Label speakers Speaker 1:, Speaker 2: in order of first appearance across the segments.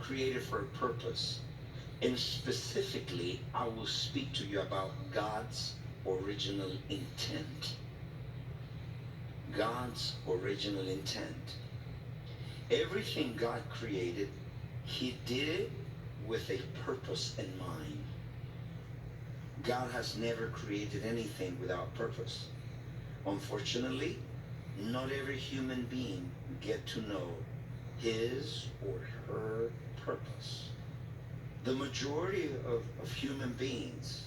Speaker 1: created for a purpose. And specifically, I will speak to you about God's original intent. God's original intent. Everything God created, He did it with a purpose in mind. God has never created anything without purpose. Unfortunately, not every human being get to know his or her purpose. The majority of human beings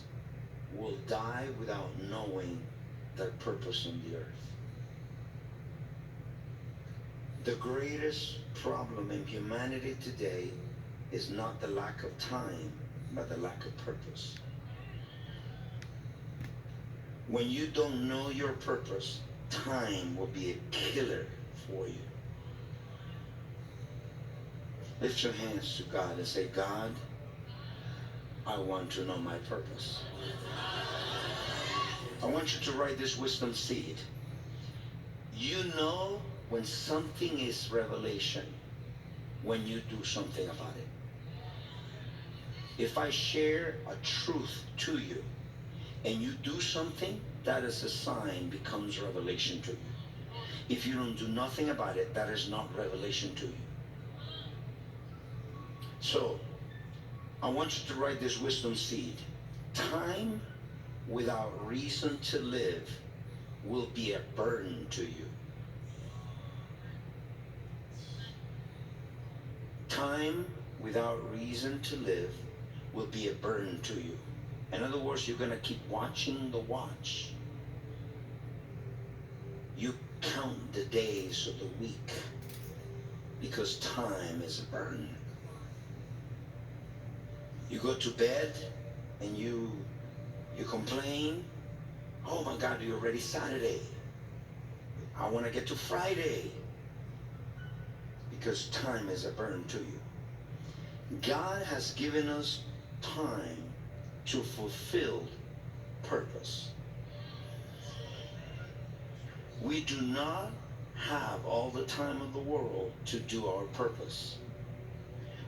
Speaker 1: will die without knowing their purpose on the earth. The greatest problem in humanity today is not the lack of time, but the lack of purpose. When you don't know your purpose, time will be a killer for you. Lift your hands to God and say, God, I want to know my purpose. I want you to write this wisdom seed. You know when something is revelation, when you do something about it. If I share a truth to you and you do something, that is a sign becomes revelation to you. If you don't do nothing about it, that is not revelation to you. So, I want you to write this wisdom seed. Time without reason to live will be a burden to you. Time without reason to live will be a burden to you. In other words, you're going to keep watching the watch. You count the days of the week because time is a burden. You go to bed and you complain, oh my God, you're already Saturday. I want to get to Friday. Because time is a burden to you. God has given us time to fulfill purpose. We do not have all the time of the world to do our purpose.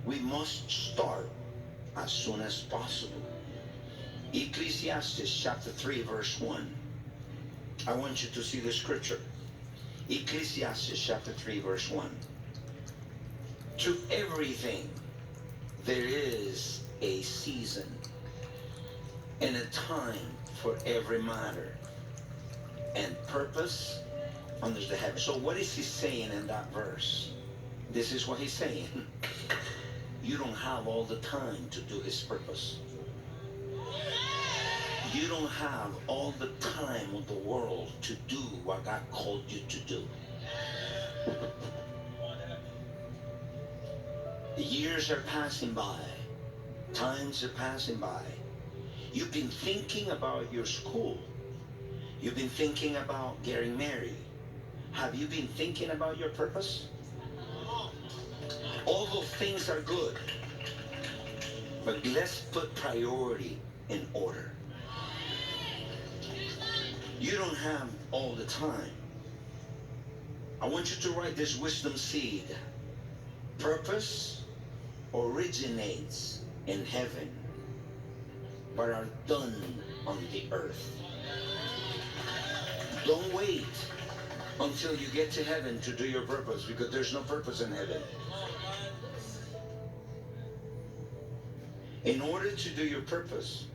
Speaker 1: We must start as soon as possible. Ecclesiastes chapter 3 verse 1. I want you to see the scripture. Ecclesiastes chapter 3 verse 1. To everything there is a season and a time for every matter and purpose under the heaven. So what is he saying in that verse? This is what he's saying. You don't have all the time to do his purpose. You don't have all the time of the world to do what God called you to do. The years are passing by. Times are passing by. You've been thinking about your school. You've been thinking about getting married. Have you been thinking about your purpose? All those things are good. But let's put priority in order. You don't have all the time. I want you to write this wisdom seed. Purpose originates in heaven, but are done on the earth. Don't wait until you get to heaven to do your purpose, because there's no purpose in heaven. In order to do your purpose,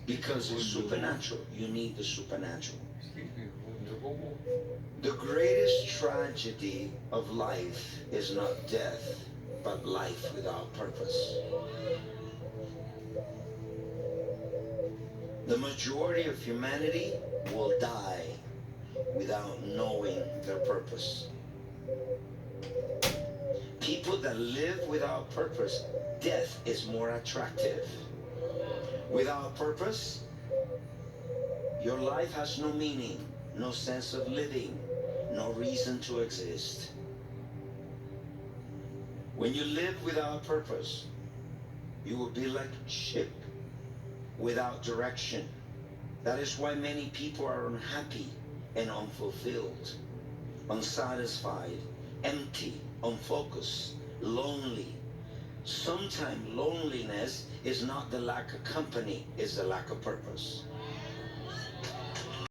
Speaker 1: because it's supernatural, you need the supernatural. The greatest tragedy of life is not death, but life without purpose. The majority of humanity will die without knowing their purpose. People that live without purpose, death is more attractive. Without purpose, your life has no meaning, no sense of living, no reason to exist. When you live without purpose, you will be like a ship without direction. That is why many people are unhappy and unfulfilled, unsatisfied, empty, unfocused, lonely. Sometimes loneliness is not the lack of company, it's the lack of purpose.